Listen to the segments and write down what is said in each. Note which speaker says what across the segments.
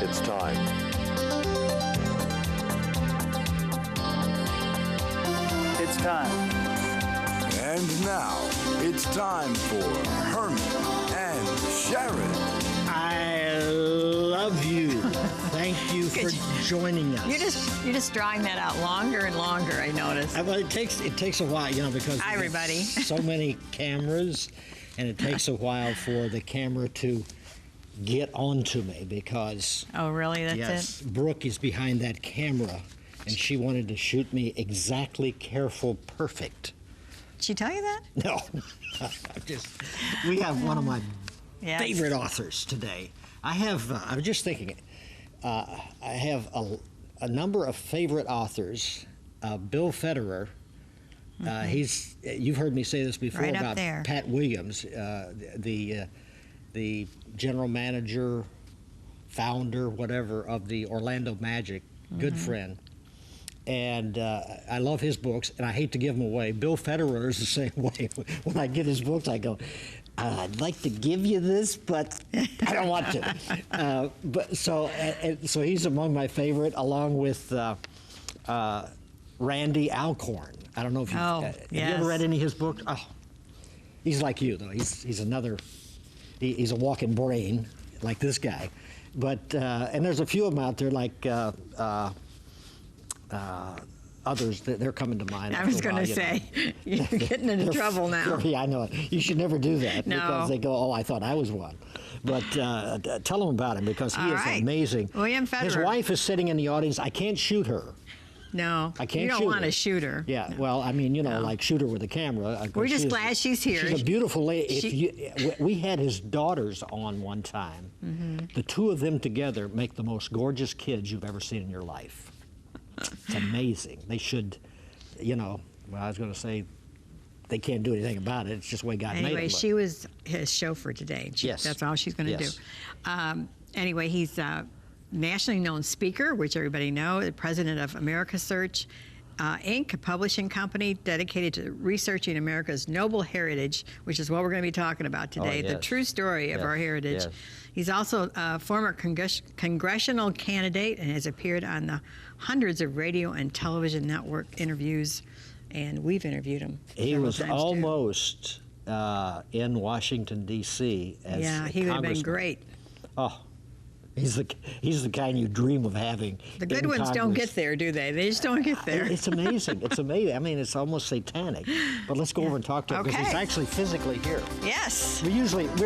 Speaker 1: It's time.
Speaker 2: It's time.
Speaker 3: And now, it's time for Herman and Sharron.
Speaker 4: I love you. Thank you for joining us.
Speaker 5: You're just drawing that out longer and longer, I notice.
Speaker 4: Well, it takes a while, because
Speaker 5: Hi, everybody.
Speaker 4: so many cameras, and it takes a while for the camera to get onto me because
Speaker 5: Oh, really? That's
Speaker 4: yes,
Speaker 5: it?
Speaker 4: Brooke is behind that camera, and she wanted to shoot me exactly, careful, perfect.
Speaker 5: Did she tell you that?
Speaker 4: No, we have one of my
Speaker 5: Yes.
Speaker 4: favorite authors today. I was just thinking, I have a number of favorite authors. Bill Federer, you've heard me say this before
Speaker 5: Right up
Speaker 4: about
Speaker 5: there.
Speaker 4: Pat Williams, the general manager, founder, whatever, of the Orlando Magic, good friend. And I love his books, and I hate to give them away. Bill Federer is the same way. When I get his books, I go, I'd like to give you this, but I don't want to. So he's among my favorite, along with Randy Alcorn. I don't know if have you ever read any of his books? Oh, he's like you, though. He's another. He's a walking brain, like this guy. But and there's a few of them out there, like. Others, they're coming to mind.
Speaker 5: I was going to say, you're getting into trouble now.
Speaker 4: Yeah, I know. You should never do that because they go, oh, I thought I was one. But tell them about him because he is amazing.
Speaker 5: William Federer.
Speaker 4: His wife is sitting in the audience. I can't shoot her.
Speaker 5: No,
Speaker 4: I can't
Speaker 5: you don't
Speaker 4: shoot
Speaker 5: want
Speaker 4: her.
Speaker 5: to shoot her.
Speaker 4: Yeah,
Speaker 5: No.
Speaker 4: well, I mean, like shoot her with a camera.
Speaker 5: We're just glad she's here.
Speaker 4: She's a beautiful lady. We had his daughters on one time. The two of them together make the most gorgeous kids you've ever seen in your life. It's amazing. They should, well, I was going to say they can't do anything about it. It's just the way God made them.
Speaker 5: Anyway, she was his chauffeur today.
Speaker 4: Yes.
Speaker 5: That's all she's going to do. Anyway, he's a nationally known speaker, which everybody knows, the president of America Search, Inc., a publishing company dedicated to researching America's noble heritage, which is what we're going to be talking about today, the true story of our heritage.
Speaker 4: Yes.
Speaker 5: He's also a former congressional candidate and has appeared on the hundreds of radio and television network interviews, and we've interviewed him.
Speaker 4: He was
Speaker 5: times,
Speaker 4: almost in Washington, D.C. as
Speaker 5: yeah, he would have been
Speaker 4: congressman.
Speaker 5: great.
Speaker 4: Oh, he's the kind you dream of having.
Speaker 5: The good
Speaker 4: in
Speaker 5: ones don't
Speaker 4: Congress.
Speaker 5: get there, do they? They just don't get there.
Speaker 4: It's amazing. It's amazing. I mean, it's almost satanic. But let's go over and talk to him because he's actually physically here.
Speaker 5: Yes.
Speaker 4: We're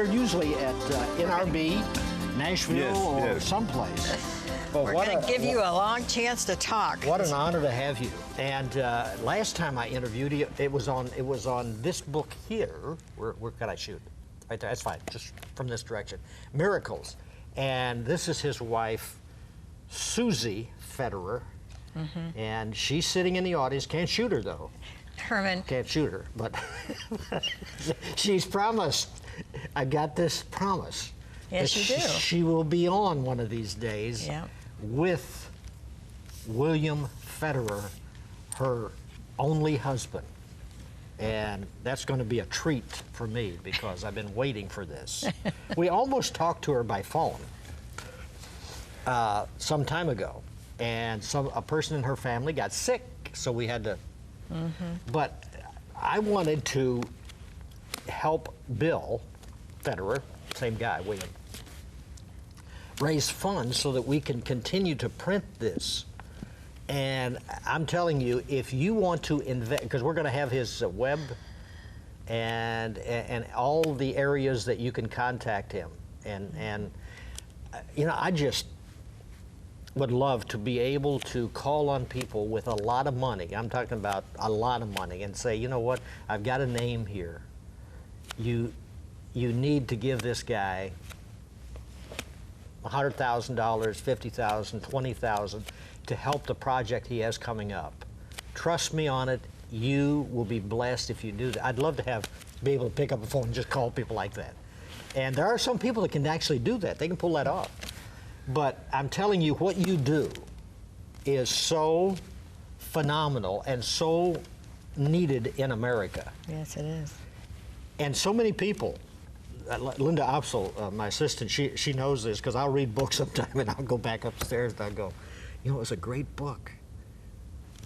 Speaker 4: usually at NRB, Nashville, or someplace. But
Speaker 5: We're going to give you a long chance to talk.
Speaker 4: What an honor to have you. And last time I interviewed you, it was on this book here. Where could I shoot? Right there. That's fine. Just from this direction. Miracles. And this is his wife, Susie Federer. And she's sitting in the audience. Can't shoot her, though.
Speaker 5: Herman.
Speaker 4: Can't shoot her, but she's promised. I got this promise.
Speaker 5: Yes, you do.
Speaker 4: She will be on one of these days with William Federer, her only husband. And that's going to be a treat for me because I've been waiting for this. We almost talked to her by phone some time ago, and a person in her family got sick, so we had to. But I wanted to help Bill Federer, same guy, William, raise funds so that we can continue to print this. And I'm telling you, if you want to invest, because we're going to have his web and all the areas that you can contact him. And I just would love to be able to call on people with a lot of money. I'm talking about a lot of money, and say, you know what, I've got a name here. You need to give this guy $100,000, $50,000, $20,000 to help the project he has coming up. Trust me on it. You will be blessed if you do that. I'd love to be able to pick up a phone and just call people like that. And there are some people that can actually do that. They can pull that off. But I'm telling you, what you do is so phenomenal and so needed in America.
Speaker 5: Yes, it is.
Speaker 4: And so many people, Linda Opsel, my assistant, she knows this because I'll read books sometime and I'll go back upstairs and I'll go, you know, it was a great book,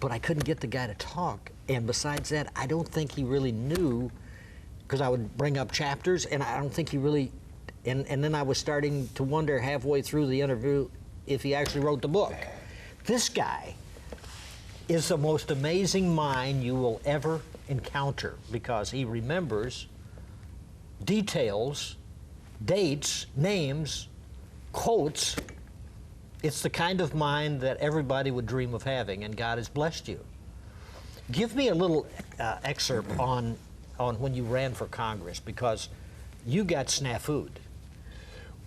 Speaker 4: but I couldn't get the guy to talk. And besides that, I don't think he really knew, because I would bring up chapters and I don't think he really, and then I was starting to wonder halfway through the interview if he actually wrote the book. This guy is the most amazing mind you will ever encounter because he remembers details, dates, names, quotes. It's the kind of mind that everybody would dream of having, and God has blessed you. Give me a little excerpt on when you ran for Congress, because you got snafu'd.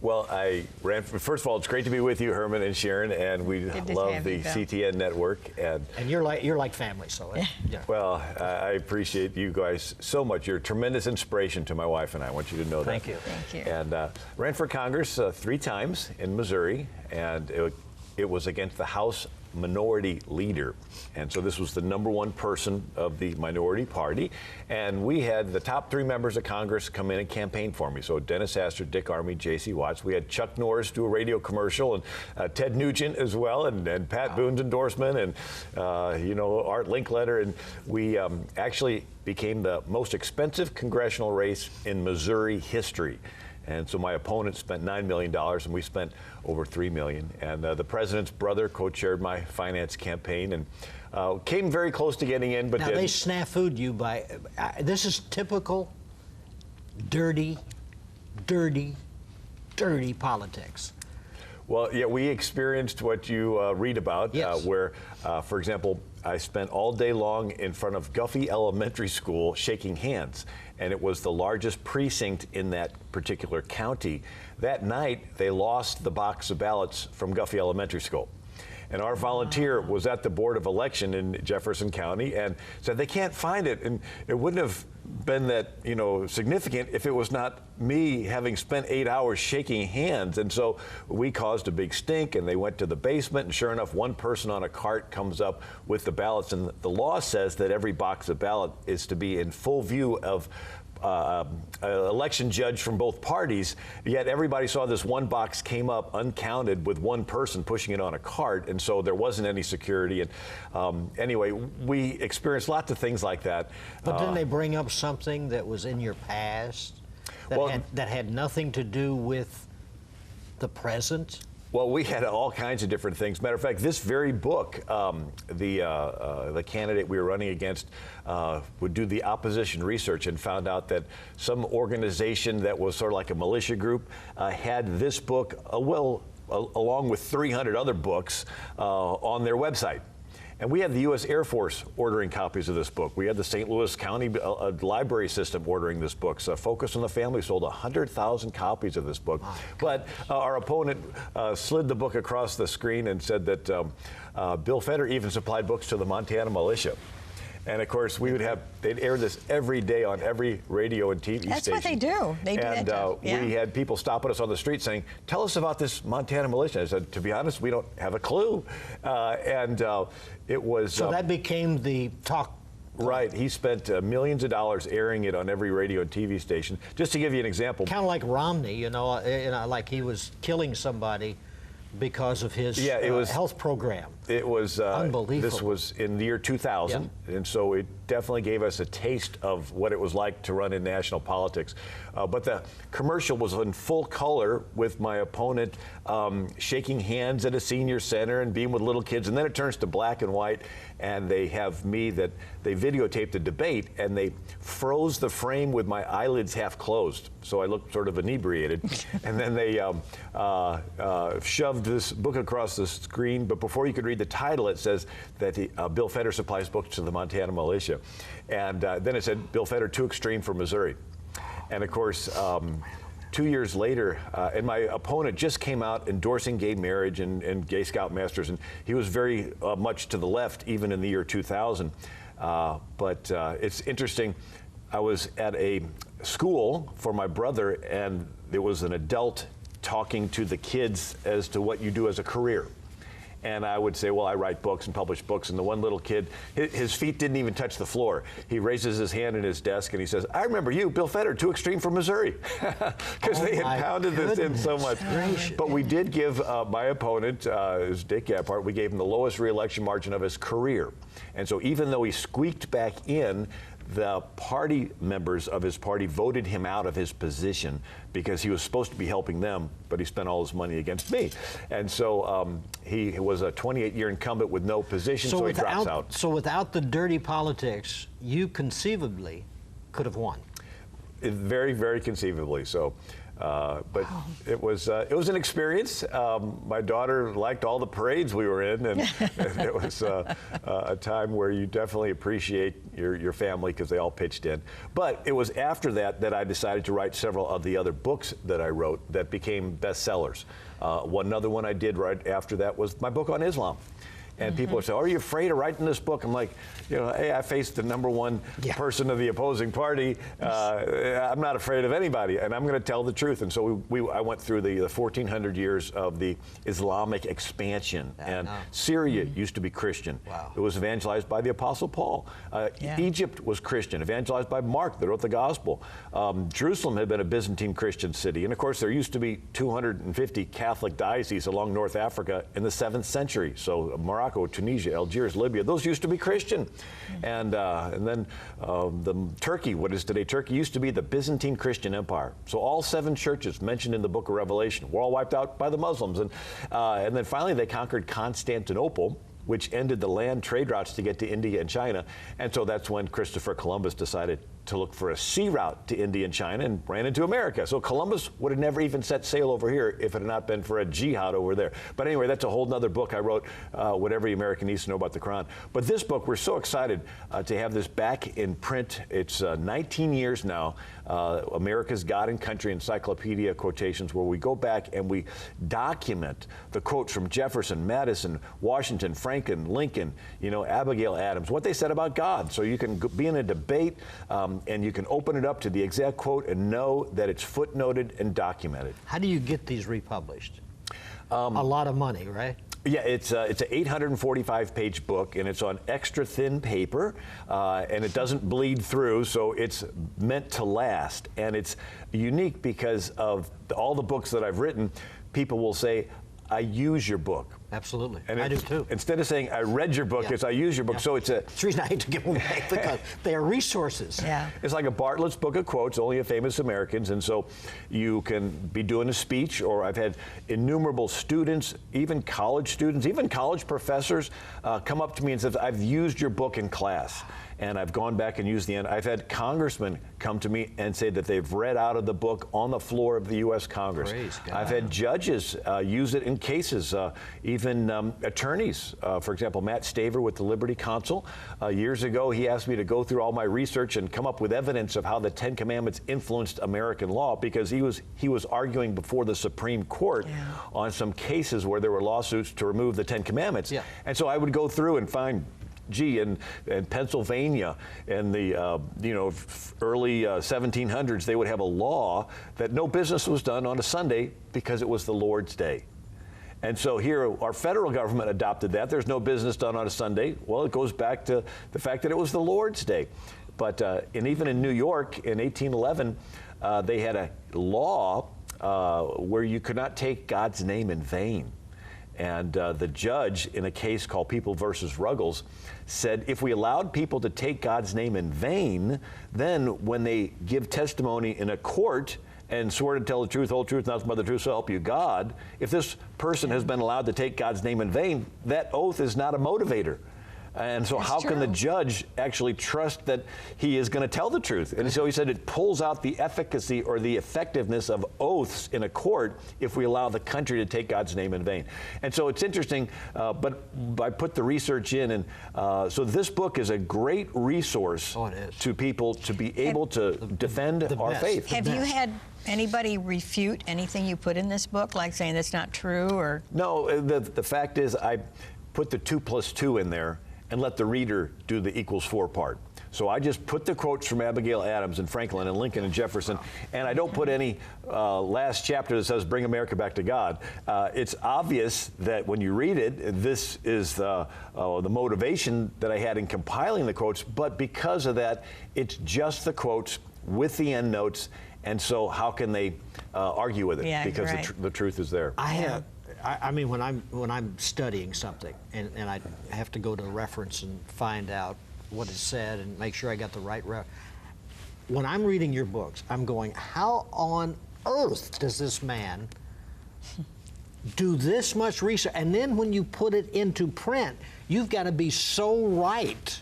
Speaker 6: Well, I ran. First of all, it's great to be with you, Herman and Sharron, and we love the CTN network. And
Speaker 4: you're like family, so yeah.
Speaker 6: Well, I appreciate you guys so much. You're a tremendous inspiration to my wife and I. I want you to know that.
Speaker 4: Thank you.
Speaker 5: Thank you.
Speaker 6: And ran for Congress 3 times in Missouri, and it was against the House Minority Leader. And so this was the #1 person of the minority party. And we had the top 3 members of Congress come in and campaign for me. So Dennis Astor, Dick Armey, J.C. Watts. We had Chuck Norris do a radio commercial, and Ted Nugent as well, and Pat Boone's endorsement, and Art Linkletter. And we actually became the most expensive congressional race in Missouri history. And so my opponent spent $9 million, and we spent over $3 million. And the president's brother co-chaired my finance campaign, and came very close to getting in, but
Speaker 4: now they snafu'd you by. This is typical dirty politics.
Speaker 6: Well, yeah, we experienced what you read about,
Speaker 4: yes.
Speaker 6: Where, for example, I spent all day long in front of Guffey Elementary School shaking hands, and it was the largest precinct in that particular county. That night, they lost the box of ballots from Guffey Elementary School. And our volunteer was at the Board of Election in Jefferson County and said they can't find it. And it wouldn't have been that, significant if it was not me having spent 8 hours shaking hands. And so we caused a big stink, and they went to the basement, and sure enough, one person on a cart comes up with the ballots. And the law says that every box of ballot is to be in full view of election judge from both parties, yet everybody saw this one box came up uncounted with one person pushing it on a cart, and so there wasn't any security. And anyway, we experienced lots of things like that.
Speaker 4: But didn't they bring up something that was in your past that had nothing to do with the present?
Speaker 6: Well, we had all kinds of different things. Matter of fact, this very book, the candidate we were running against would do the opposition research and found out that some organization that was sort of like a militia group had this book, along with 300 other books, on their website. And we had the U.S. Air Force ordering copies of this book. We had the St. Louis County library system ordering this book. So Focus on the Family sold 100,000 copies of this book. But our opponent slid the book across the screen and said that Bill Federer even supplied books to the Montana militia. And of course, they'd air this every day on every radio and TV station.
Speaker 5: That's what they do. They do
Speaker 6: and
Speaker 5: that. Yeah.
Speaker 6: We had people stopping us on the street saying, "Tell us about this Montana militia." I said, "To be honest, we don't have a clue." It was.
Speaker 4: So that became the talk.
Speaker 6: Right. He spent millions of dollars airing it on every radio and TV station. Just to give you an example.
Speaker 4: Kind of like Romney, like he was killing somebody because of his health program.
Speaker 6: It was
Speaker 4: unbelievable.
Speaker 6: This was in the year 2000, and so it definitely gave us a taste of what it was like to run in national politics. But the commercial was in full color with my opponent shaking hands at a senior center and being with little kids, and then it turns to black and white, and they have me that they videotaped the debate, and they froze the frame with my eyelids half closed, so I looked sort of inebriated, and then they shoved this book across the screen, but before you could read the title, it says that Bill Federer supplies books to the Montana militia. And then it said, Bill Federer, too extreme for Missouri. And of course, 2 years later, and my opponent just came out endorsing gay marriage and gay scoutmasters, and he was very much to the left, even in the year 2000. But it's interesting. I was at a school for my brother, and there was an adult talking to the kids as to what you do as a career. And I would say, well, I write books and publish books. And the one little kid, his feet didn't even touch the floor. He raises his hand in his desk and he says, I remember you, Bill Federer, Too Extreme from Missouri. Because they had pounded this in so much.
Speaker 4: Gracious.
Speaker 6: But we did give my opponent, is Dick Gephardt, we gave him the lowest re-election margin of his career. And so even though he squeaked back in, the party members of his party voted him out of his position because he was supposed to be helping them, but he spent all his money against me. And so he was a 28-year incumbent with no position, so he drops out.
Speaker 4: So without the dirty politics, you conceivably could have won.
Speaker 6: Very, very conceivably. So, but wow. It was an experience. My daughter liked all the parades we were in, and it was a time where you definitely appreciate your family because they all pitched in. But it was after that I decided to write several of the other books that I wrote that became bestsellers. Another one I did right after that was my book on Islam. And people are saying, are you afraid of writing this book? I'm like, hey, I faced the #1 person of the opposing party. I'm not afraid of anybody, and I'm going to tell the truth. And so I went through the 1,400 years of the Islamic expansion. And Syria used to be Christian. Wow. It was evangelized by the Apostle Paul. Egypt was Christian, evangelized by Mark that wrote the Gospel. Jerusalem had been a Byzantine Christian city. And, of course, there used to be 250 Catholic dioceses along North Africa in the 7th century. So Morocco, Tunisia, Algiers, Libya, those used to be Christian. And then Turkey, what is today Turkey, used to be the Byzantine Christian Empire. So all 7 churches mentioned in the book of Revelation were all wiped out by the Muslims. And then finally they conquered Constantinople, which ended the land trade routes to get to India and China. And so that's when Christopher Columbus decided to look for a sea route to India and China and ran into America. So Columbus would have never even set sail over here if it had not been for a jihad over there. But anyway, that's a whole nother book I wrote, what every American needs to know about the Quran. But this book, we're so excited to have this back in print. It's 19 years now, America's God and Country Encyclopedia Quotations, where we go back and we document the quotes from Jefferson, Madison, Washington, Franklin, Lincoln, Abigail Adams, what they said about God. So you can be in a debate and you can open it up to the exact quote and know that it's footnoted and documented.
Speaker 4: How do you get these republished? A lot of money, right?
Speaker 6: Yeah, it's an 845-page book, and it's on extra thin paper, and it doesn't bleed through, so it's meant to last. And it's unique because of all the books that I've written. People will say, I use your book.
Speaker 4: Absolutely.
Speaker 6: And
Speaker 4: I do too.
Speaker 6: Instead of saying I read your book, it's I use your book. So it's
Speaker 4: the reason I hate to give them back because they are resources.
Speaker 5: Yeah.
Speaker 6: It's like a Bartlett's Book of Quotes, only of famous Americans. And so you can be doing a speech, or I've had innumerable students, even college students, even college professors come up to me and say, I've used your book in class. And I've gone back and used the end. I've had congressmen come to me and say that they've read out of the book on the floor of the U.S. Congress.
Speaker 4: Praise God.
Speaker 6: I've had judges use it in cases, even attorneys. For example, Matt Staver with the Liberty Counsel. Years ago, he asked me to go through all my research and come up with evidence of how the Ten Commandments influenced American law, because he was arguing before the Supreme Court on some cases where there were lawsuits to remove the Ten Commandments. Yeah. And so I would go through and find, in Pennsylvania in the early 1700s, they would have a law that no business was done on a Sunday because it was the Lord's Day. And so here, our federal government adopted that. There's no business done on a Sunday. Well, it goes back to the fact that it was the Lord's Day. But and even in New York in 1811, they had a law where you could not take God's name in vain. And the judge in a case called People versus Ruggles said, if we allowed people to take God's name in vain, then when they give testimony in a court and swear to tell the truth, whole truth, nothing but the truth, so help you God, if this person has been allowed to take God's name in vain, that oath is not a motivator. And so how can the judge actually trust that he is going to tell the truth? And so he said it pulls out the efficacy or the effectiveness of oaths in a court if we allow the country to take God's name in vain. And so it's interesting, but I put the research in, and so this book is a great resource to people to be able to defend our faith.
Speaker 5: Have you had anybody refute anything you put in this book, like saying that's not true? Or
Speaker 6: no, the fact is I put the 2 + 2 in there and let the reader do the =4 part. So I just put the quotes from Abigail Adams and Franklin and Lincoln and Jefferson, and I don't put any last chapter that says bring America back to God. It's obvious that when you read it, this is the motivation that I had in compiling the quotes, but because of that, it's just the quotes with the end notes, and so how can they argue with it?
Speaker 5: Yeah,
Speaker 6: because
Speaker 5: right.
Speaker 6: the truth is there.
Speaker 4: I mean, when I'm studying something and I have to go to a reference and find out what is said and make sure I got the right when I'm reading your books, I'm going, how on earth does this man do this much research? And then when you put it into print, you've got to be so right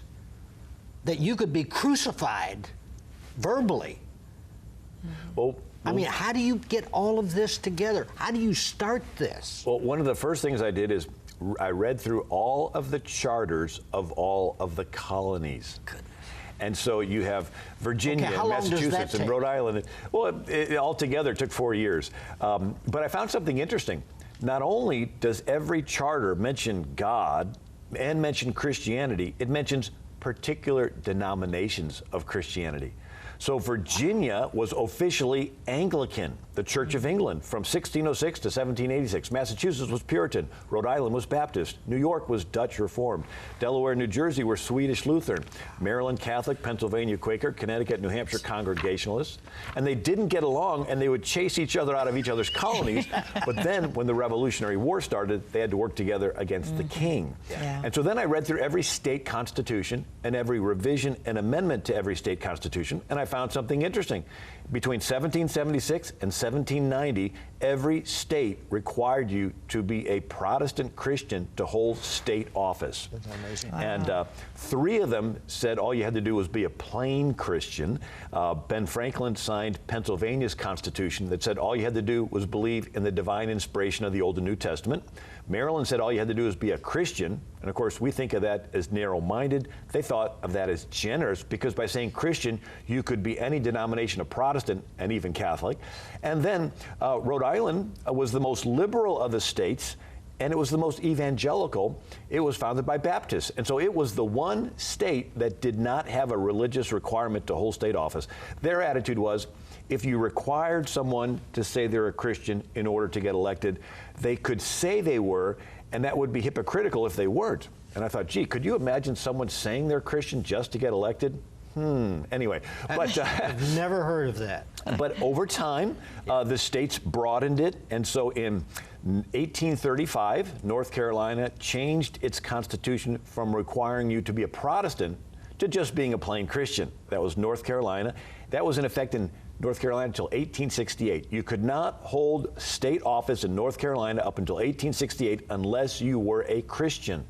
Speaker 4: that you could be crucified verbally.
Speaker 6: Well,
Speaker 4: I mean, how do you get all of this together? How do you start this?
Speaker 6: Well, one of the first things I did is I read through all of the charters of all of the colonies.
Speaker 4: Goodness.
Speaker 6: And so you have Virginia,
Speaker 4: Okay, how long does that
Speaker 6: Massachusetts, and
Speaker 4: take?
Speaker 6: Rhode Island. Well, it altogether took 4 years. But I found something interesting. Not only does every charter mention God and mention Christianity, it mentions particular denominations of Christianity. So Virginia was officially Anglican, the Church of England, from 1606 to 1786. Massachusetts was Puritan. Rhode Island was Baptist. New York was Dutch Reformed. Delaware and New Jersey were Swedish Lutheran. Maryland Catholic, Pennsylvania Quaker, Connecticut, New Hampshire Congregationalists. And they didn't get along, and they would chase each other out of each other's colonies. But then when the Revolutionary War started, they had to work together against the king.
Speaker 5: Yeah.
Speaker 6: And so then I read through every state constitution and every revision and amendment to every state constitution, and I found something interesting. Between 1776 and 1790, every state required you to be a Protestant Christian to hold state office.
Speaker 4: That's amazing.
Speaker 6: And 3 of them said all you had to do was be a plain Christian. Ben Franklin signed Pennsylvania's Constitution that said all you had to do was believe in the divine inspiration of the Old and New Testament. Maryland said all you had to do is be a Christian. And of course, we think of that as narrow-minded. They thought of that as generous because by saying Christian, you could be any denomination of Protestant and even Catholic. And then Rhode Island was the most liberal of the states, and it was the most evangelical. It was founded by Baptists. And so it was the one state that did not have a religious requirement to hold state office. Their attitude was, if you required someone to say they're a Christian in order to get elected, they could say they were, and that would be hypocritical if they weren't. And I thought, gee, could you imagine someone saying they're Christian just to get elected? Anyway, but
Speaker 4: I've never heard of that.
Speaker 6: But over time, the states broadened it, and so in 1835, North Carolina changed its constitution from requiring you to be a Protestant to just being a plain Christian. That was North Carolina. That was in effect in North Carolina until 1868. You could not hold state office in North Carolina up until 1868 unless you were a Christian.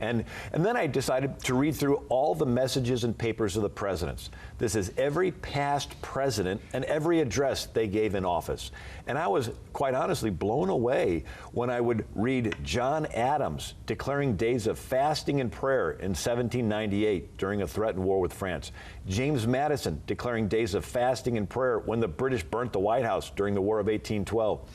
Speaker 6: And then I decided to read through all the messages and papers of the presidents. This is every past president and every address they gave in office. And I was, quite honestly, blown away when I would read John Adams declaring days of fasting and prayer in 1798 during a threatened war with France. James Madison declaring days of fasting and prayer when the British burnt the White House during the War of 1812.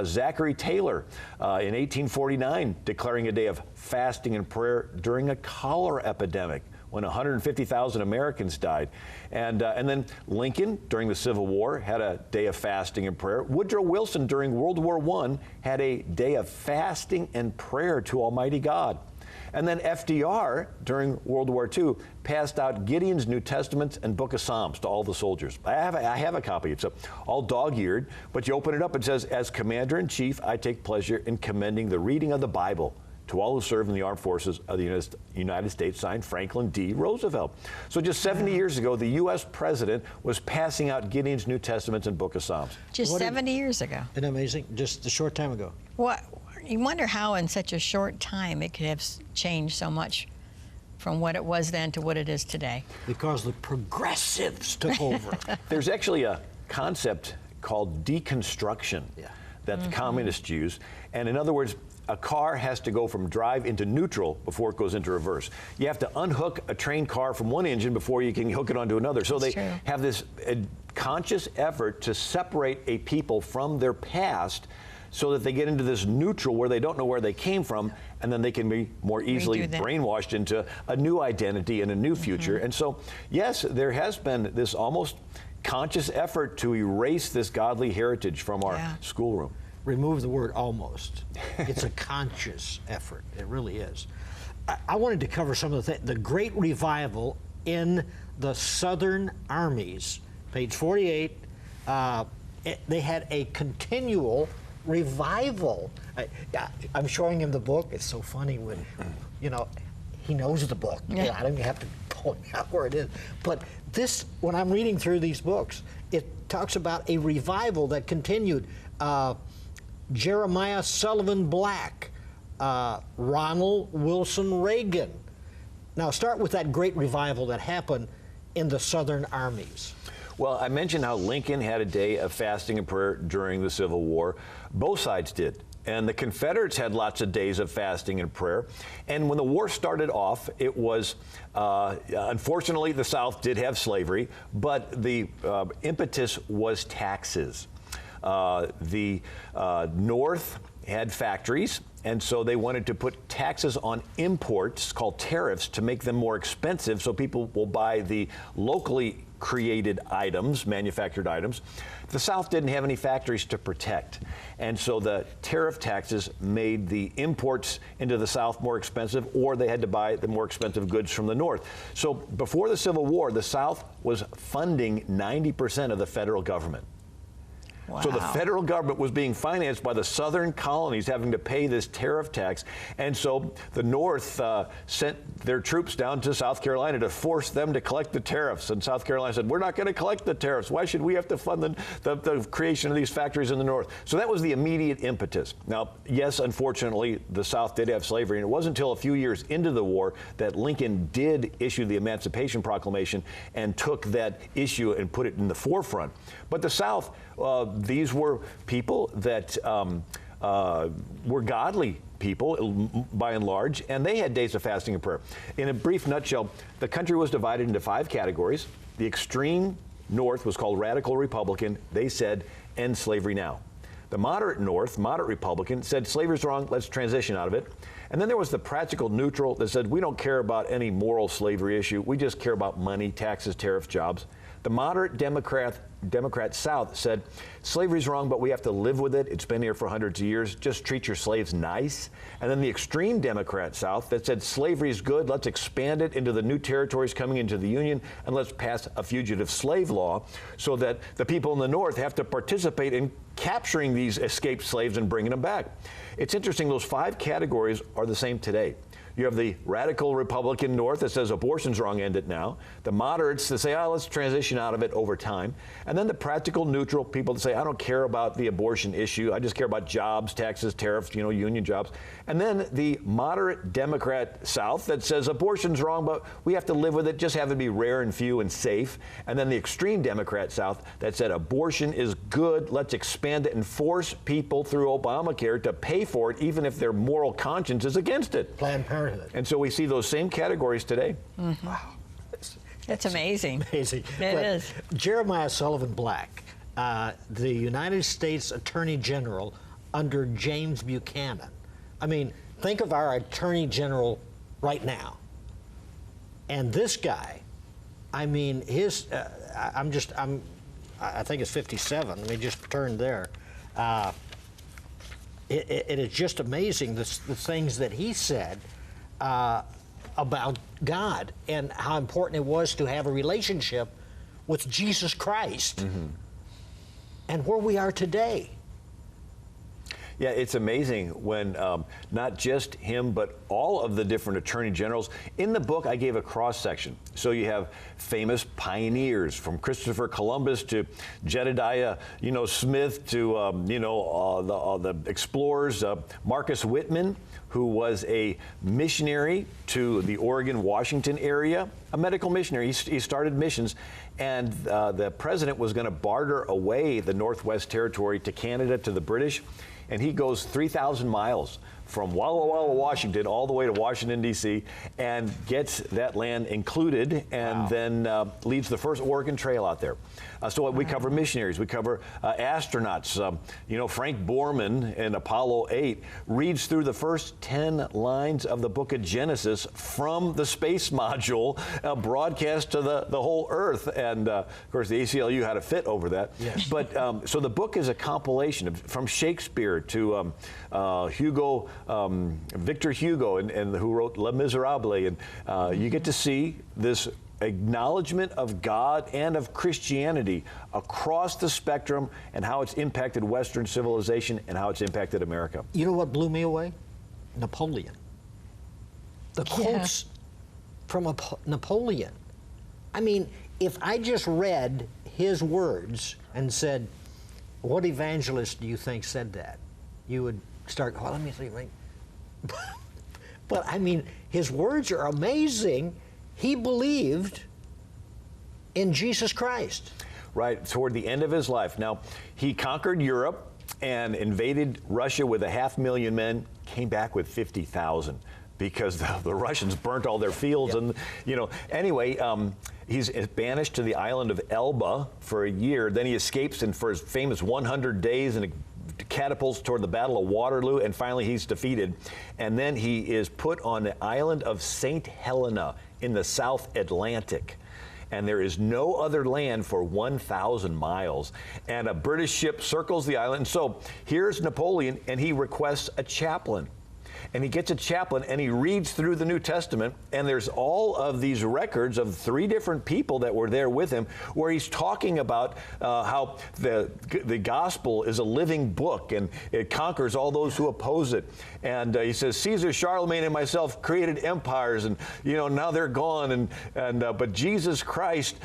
Speaker 6: Zachary Taylor in 1849 declaring a day of fasting and prayer during a cholera epidemic when 150,000 Americans died. And then Lincoln, during the Civil War, had a day of fasting and prayer. Woodrow Wilson, during World War I, had a day of fasting and prayer to Almighty God. And then FDR, during World War II, passed out Gideon's New Testaments and Book of Psalms to all the soldiers. I have a copy. It's all dog-eared, but you open it up, it says, as Commander-in-Chief, I take pleasure in commending the reading of the Bible to all who serve in the armed forces of the United States, signed Franklin D. Roosevelt. So just 70 years ago, the U.S. president was passing out Gideon's New Testaments and Book of Psalms.
Speaker 5: Just 70 years ago.
Speaker 4: Isn't that amazing? Just a short time ago.
Speaker 5: What? You wonder how in such a short time it could have changed so much from what it was then to what it is today.
Speaker 4: Because the progressives took over.
Speaker 6: There's actually a concept called deconstruction that the communists use. And in other words, a car has to go from drive into neutral before it goes into reverse. You have to unhook a train car from one engine before you can hook it onto another. So
Speaker 5: That's
Speaker 6: they
Speaker 5: true.
Speaker 6: have this conscious effort to separate a people from their past so that they get into this neutral where they don't know where they came from, and then they can be more easily brainwashed into a new identity and a new future. And so, yes, there has been this almost conscious effort to erase this godly heritage from our schoolroom.
Speaker 4: Remove the word almost. It's a conscious effort. It really is. I wanted to cover some of the great revival in the Southern armies. Page 48, they had a continual revival. I'm showing him the book. It's so funny when, you know, he knows the book. Yeah. I don't even have to point out where it is. But this, when I'm reading through these books, it talks about a revival that continued. Jeremiah Sullivan Black, Ronald Wilson Reagan. Now start with that great revival that happened in the Southern armies.
Speaker 6: Well, I mentioned how Lincoln had a day of fasting and prayer during the Civil War. Both sides did. And the Confederates had lots of days of fasting and prayer. And when the war started off, it was, unfortunately, the South did have slavery, but the impetus was taxes. The North had factories, and so they wanted to put taxes on imports, called tariffs, to make them more expensive so people will buy the locally created items, manufactured items. The South didn't have any factories to protect, and so the tariff taxes made the imports into the South more expensive, or they had to buy the more expensive goods from the North. So before the Civil War, the South was funding 90% of the federal government. Wow. So the federal government was being financed by the southern colonies having to pay this tariff tax. And so the North sent their troops down to South Carolina to force them to collect the tariffs. And South Carolina said, we're not going to collect the tariffs. Why should we have to fund the creation of these factories in the North? So that was the immediate impetus. Now, yes, unfortunately, the South did have slavery. And it wasn't until a few years into the war that Lincoln did issue the Emancipation Proclamation and took that issue and put it in the forefront. But the South, these were people that were godly people, by and large, and they had days of fasting and prayer. In a brief nutshell, the country was divided into 5 categories. The extreme North was called Radical Republican. They said, end slavery now. The moderate North, moderate Republican, said slavery's wrong, let's transition out of it. And then there was the practical neutral that said, we don't care about any moral slavery issue, we just care about money, taxes, tariffs, jobs. The moderate Democrat South said, slavery's wrong, but we have to live with it. It's been here for hundreds of years. Just treat your slaves nice. And then the extreme Democrat South that said, slavery's good. Let's expand it into the new territories coming into the Union, and let's pass a fugitive slave law so that the people in the North have to participate in capturing these escaped slaves and bringing them back. It's interesting, those 5 categories are the same today. You have the radical Republican North that says abortion's wrong, end it now. The moderates that say, let's transition out of it over time. And then the practical neutral people that say, I don't care about the abortion issue. I just care about jobs, taxes, tariffs, union jobs. And then the moderate Democrat South that says abortion's wrong, but we have to live with it, just have it be rare and few and safe. And then the extreme Democrat South that said abortion is good, let's expand it and force people through Obamacare to pay for it, even if their moral conscience is against it.
Speaker 4: Planned Parenthood.
Speaker 6: And so we see those same categories today.
Speaker 5: Mm-hmm. Wow. It's amazing.
Speaker 4: Amazing.
Speaker 5: It is.
Speaker 4: Jeremiah Sullivan Black, the United States Attorney General under James Buchanan. I mean, think of our Attorney General right now. And this guy, I mean, his, I think it's 57. Let me just turn there. It is just amazing the things that he said about God and how important it was to have a relationship with Jesus Christ. Mm-hmm. And where we are today.
Speaker 6: Yeah, it's amazing when not just him, but all of the different attorney generals. In the book, I gave a cross-section. So you have famous pioneers from Christopher Columbus to Jedediah, Smith to, the explorers. Marcus Whitman, who was a missionary to the Oregon-Washington area, a medical missionary. He started missions, and the president was going to barter away the Northwest Territory to Canada, to the British. And he goes 3,000 miles from Walla Walla, Washington, all the way to Washington, D.C., and gets that land included, and then leads the first Oregon Trail out there. So we cover missionaries, we cover astronauts. Frank Borman in Apollo 8 reads through the first 10 lines of the book of Genesis from the space module broadcast to the whole Earth. And of course, the ACLU had a fit over that. Yes. But so the book is a compilation from Shakespeare to Victor Hugo, and who wrote Les Miserables. And you get to see this acknowledgement of God and of Christianity across the spectrum, and how it's impacted Western civilization and how it's impacted America.
Speaker 4: You know what blew me away? Napoleon. The quotes from Napoleon. I mean, if I just read his words and said, what evangelist do you think said that? You would start, well, let me think. But I mean, his words are amazing. He believed in Jesus Christ.
Speaker 6: Right, toward the end of his life. Now, he conquered Europe and invaded Russia with 500,000 men, came back with 50,000 because the Russians burnt all their fields. Yep. And, anyway, he's banished to the island of Elba for a year. Then he escapes, and for his famous 100 days, and catapults toward the Battle of Waterloo, and finally he's defeated. And then he is put on the island of St. Helena in the South Atlantic. And there is no other land for 1,000 miles. And a British ship circles the island. And so here's Napoleon, and he requests a chaplain. And he gets a chaplain, and he reads through the New Testament, and there's all of these records of 3 different people that were there with him, where he's talking about how the gospel is a living book, and it conquers all those who oppose it. And he says, Caesar, Charlemagne, and myself created empires, and now they're gone. But Jesus Christ,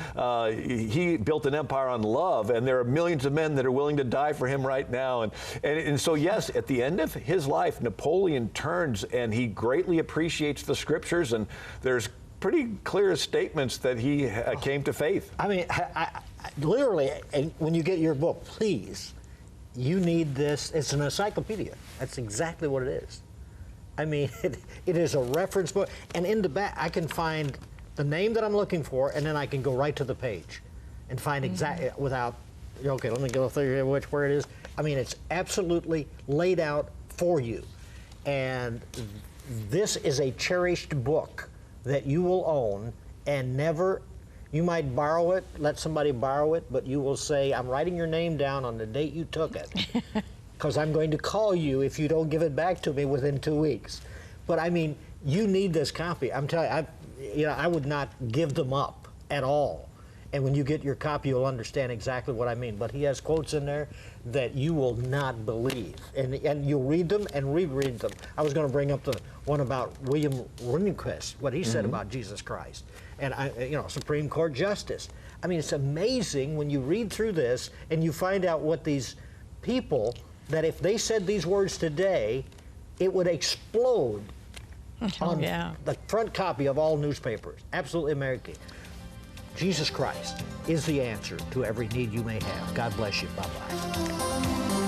Speaker 6: he built an empire on love, and there are millions of men that are willing to die for him right now. And so yes, at the end of his life, Napoleon turns, and he greatly appreciates the scriptures, and there's pretty clear statements that he came to faith.
Speaker 4: I mean, I literally, and when you get your book, please, you need this. It's an encyclopedia. That's exactly what it is. I mean, it is a reference book, and in the back, I can find the name that I'm looking for, and then I can go right to the page and find exactly without, okay, let me go through where it is. I mean, it's absolutely laid out for you. And this is a cherished book that you will own and never, you might borrow it, let somebody borrow it, but you will say, I'm writing your name down on the date you took it, because I'm going to call you if you don't give it back to me within 2 weeks. But I mean, you need this copy. I'm telling you, I would not give them up at all. And when you get your copy, you'll understand exactly what I mean. But he has quotes in there that you will not believe. And you'll read them and reread them. I was going to bring up the one about William Rehnquist, what he said about Jesus Christ. And, Supreme Court Justice. I mean, it's amazing when you read through this and you find out what these people, that if they said these words today, it would explode on the front copy of all newspapers. Absolutely American. Jesus Christ is the answer to every need you may have. God bless you. Bye-bye.